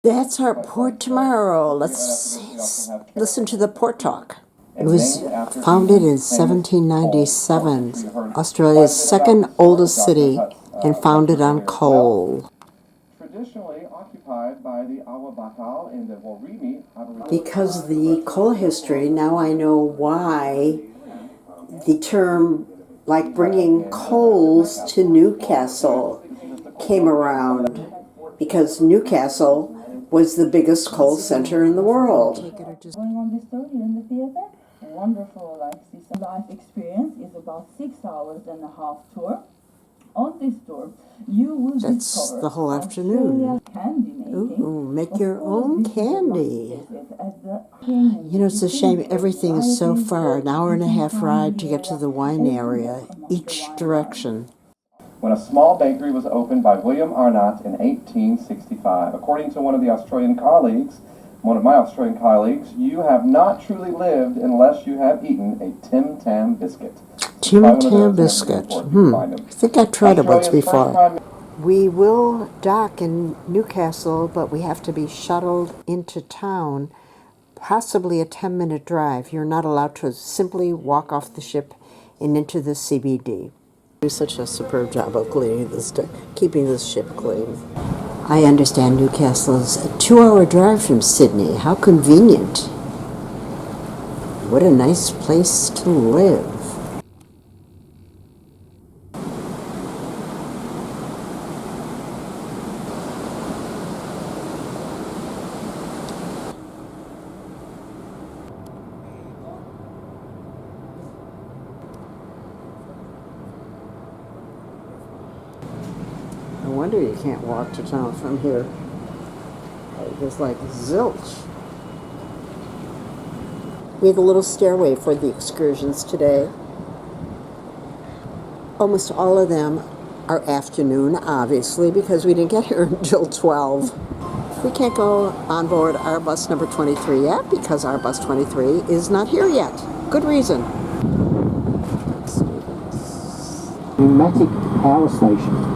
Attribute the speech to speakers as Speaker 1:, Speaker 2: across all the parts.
Speaker 1: That's our port tomorrow. Let's listen to the port talk. It was founded in 1797, Australia's second oldest city, and founded on coal.
Speaker 2: Traditionally occupied by the Awabakal and the Warimi.
Speaker 1: Because of the coal history, now I know why the term, like bringing coals to Newcastle, came around. Because Newcastle was the biggest coal center in the world.
Speaker 3: Going on this tour here in the theater, a wonderful life experience is about 6.5 hours tour. On this tour, you will discover
Speaker 1: the whole afternoon.
Speaker 3: Candy making.
Speaker 1: Ooh, make your own candy. You know, it's a shame everything is so far, an hour and a half ride to get to the wine area, each direction.
Speaker 2: When a small bakery was opened by William Arnott in 1865. According to one of my Australian colleagues, you have not truly lived unless you have eaten a Tim Tam biscuit.
Speaker 1: Tim Tam biscuit. I think I tried it once before. We will dock in Newcastle, but we have to be shuttled into town, possibly a 10-minute drive. You're not allowed to simply walk off the ship and into the CBD. Do such a superb job of cleaning this, keeping this ship clean. I understand Newcastle is a 2-hour drive from Sydney. How convenient. What a nice place to live. No wonder you can't walk to town from here. It's like zilch. We have a little stairway for the excursions today. Almost all of them are afternoon, obviously, because we didn't get here until 12. We can't go on board our bus number 23 yet, because our bus 23 is not here yet. Good reason.
Speaker 4: Pneumatic power station.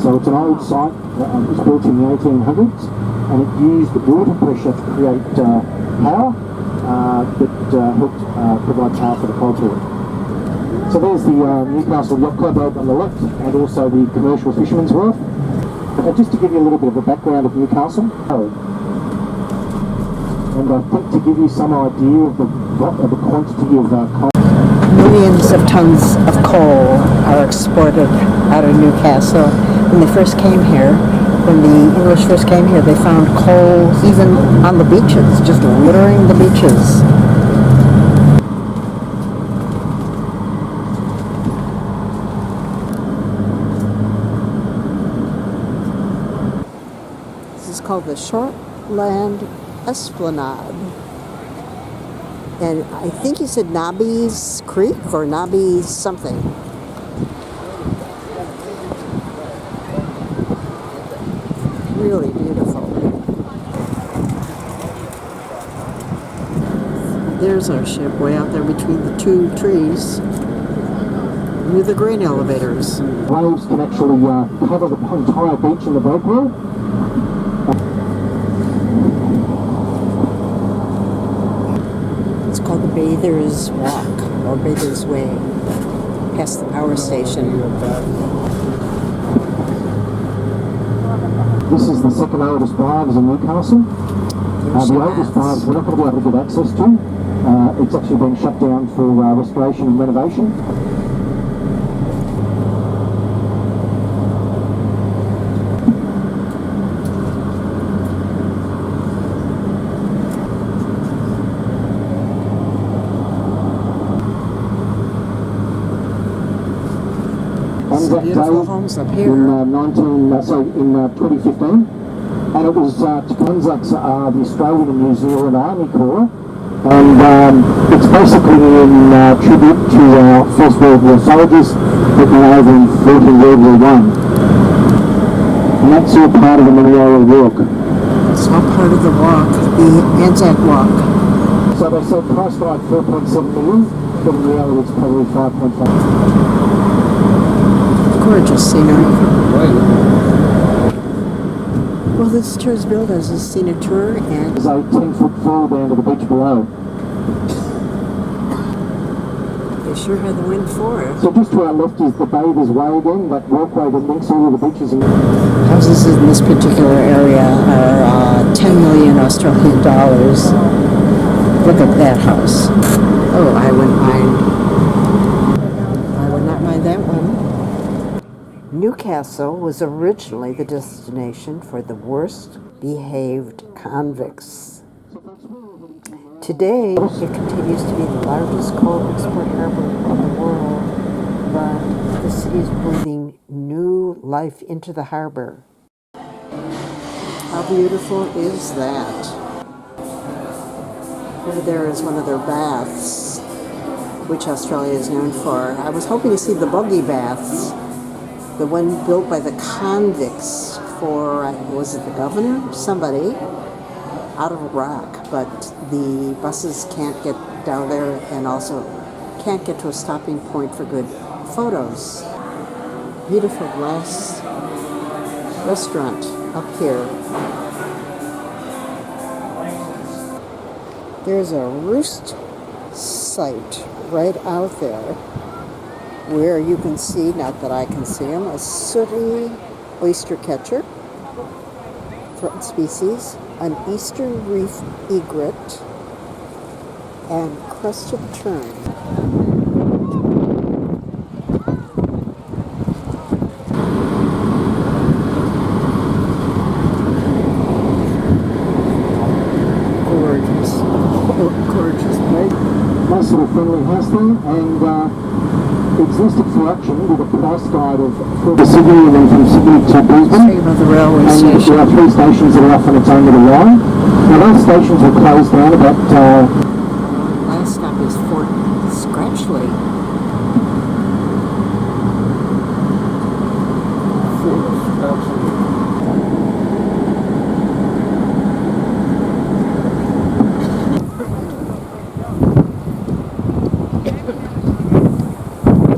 Speaker 4: So it's an old site that was built in the 1800s, and it used water pressure to create power that helped provide power for the culture. So there's the Newcastle Yacht Club over on the left, and also the Commercial Fisherman's Wharf. Just to give you a little bit of a background of Newcastle, and I think to give you some idea of the quantity of coal.
Speaker 1: Millions of tons of coal are exported out of Newcastle. When they first came here, when the English first came here, they found coal even on the beaches, just littering the beaches. This is called the Shortland Esplanade. And I think he said Nobby's Creek or Nobby's something. Really beautiful. There's our ship way out there between the two trees with the grain elevators.
Speaker 4: Waves can actually cover the entire beach in the boat world.
Speaker 1: It's called the Bather's Walk or Bather's Way, past the power station.
Speaker 4: This is the second oldest bars in Newcastle. The oldest bars we're not going to be able to get access to. It's actually been shut down for restoration and renovation.
Speaker 1: Beautiful homes up here.
Speaker 4: In 2015, and it was Anzacs are the Australian and New Zealand Army Corps, and it's basically in tribute to our First World War soldiers that were over in fought in World War I. And that's all part of the Memorial Walk.
Speaker 1: It's all part of the walk, the Anzac Walk.
Speaker 4: So they said price tag 4.7 million, but in reality it's probably 5.5.
Speaker 1: Gorgeous scenery. Well, this tour is billed as a scenic tour, and
Speaker 4: There's a 10-foot fall down to the beach below.
Speaker 1: they sure had the wind for it.
Speaker 4: So just to our left is the Bathers Way again, that walkway that links all of the beaches.
Speaker 1: Houses in this particular area are 10 million Australian dollars. Look at that house. Oh, I wouldn't mind. I would not mind that one. Newcastle was originally the destination for the worst behaved convicts. Today, it continues to be the largest coal export harbor in the world, but the city is breathing new life into the harbor. How beautiful is that? Over there is one of their baths, which Australia is known for. I was hoping to see the buggy baths, the one built by the convicts for, was it the governor? Somebody, out of Iraq, but the buses can't get down there and also can't get to a stopping point for good photos. Beautiful glass restaurant up here. There's a roost site right out there where you can see, not that I can see them, a sooty oyster catcher, threatened species, an eastern reef egret, and crested tern. Gorgeous place.
Speaker 4: Nice little friendly house there, and it's listed for auction with a price guide of from Sydney and then from Sydney to Brisbane.
Speaker 1: Same with the railway
Speaker 4: And
Speaker 1: station.
Speaker 4: there are 3 stations that are off on its own little line. Now those stations were closed down about
Speaker 1: Last stop is Fort Scratchley.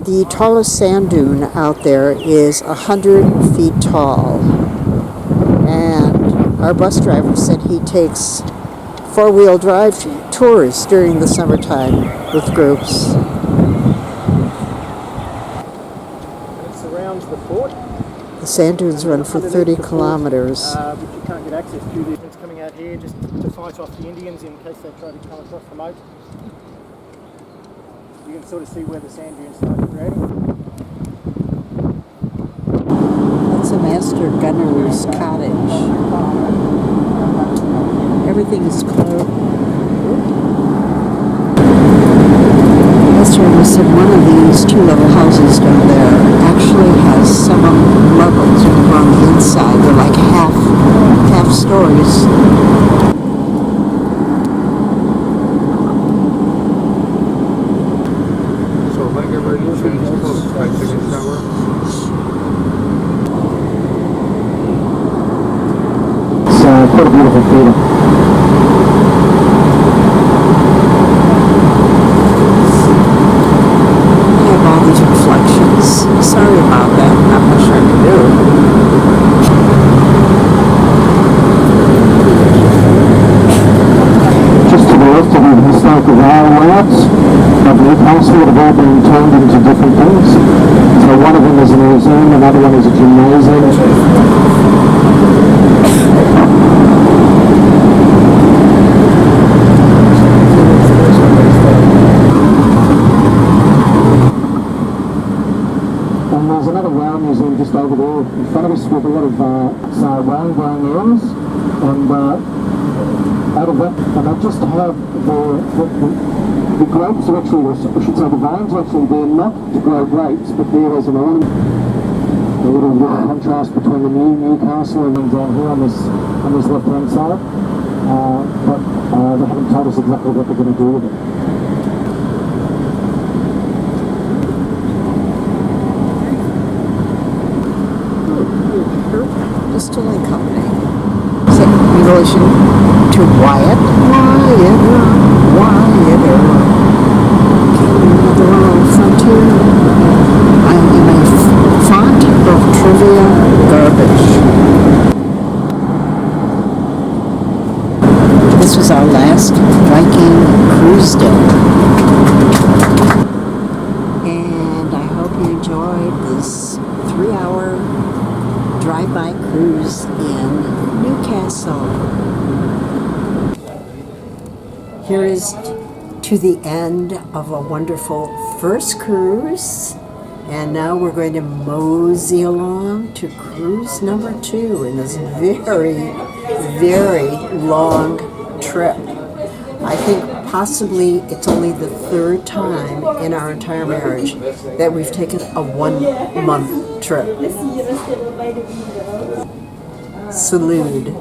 Speaker 1: The tallest sand dune out there is 100 feet tall. And our bus driver said he takes 4-wheel drive tours during the summertime with groups.
Speaker 5: It surrounds the fort.
Speaker 1: The sand dunes run for 30 kilometers.
Speaker 5: But you can't get access to the It's coming out here just to fight off the Indians in case they try to come across the moat. You can sort of see where the sand dunes started creating.
Speaker 1: That's a master gunner's cottage. Everything is closed. Master said one of these 2-level houses down there actually has some levels on the inside. They're like half stories.
Speaker 4: quite a beautiful theatre.
Speaker 1: I have all these reflections. Sorry about that. Not much I can do.
Speaker 4: Just to the left of the historical rail layouts of Newcastle that have all been turned into different things. So one of them is a museum, another one is a gymnasium. And there's another whale museum just over there in front of us with a lot of whale growing areas. And out of that, and I just have the grapes are actually, I should say the vines are actually there not to grow grapes, but there as an ornament. A little contrast between the new Newcastle and then down here on this left-hand side. But they haven't told us exactly what they're going to do with it.
Speaker 1: Distilling Company. Is it in relation to Wyatt? Wyatt, the Royal Frontier. I am a font of trivia garbage. this was our last Viking cruise day. And I hope you enjoyed this 3-hour drive-by cruise in Newcastle. Here is to the end of a wonderful first cruise. And now we're going to mosey along to cruise number 2 in this very, very long trip. I think possibly it's only the 3rd time in our entire marriage that we've taken a 1-month trip. Salute.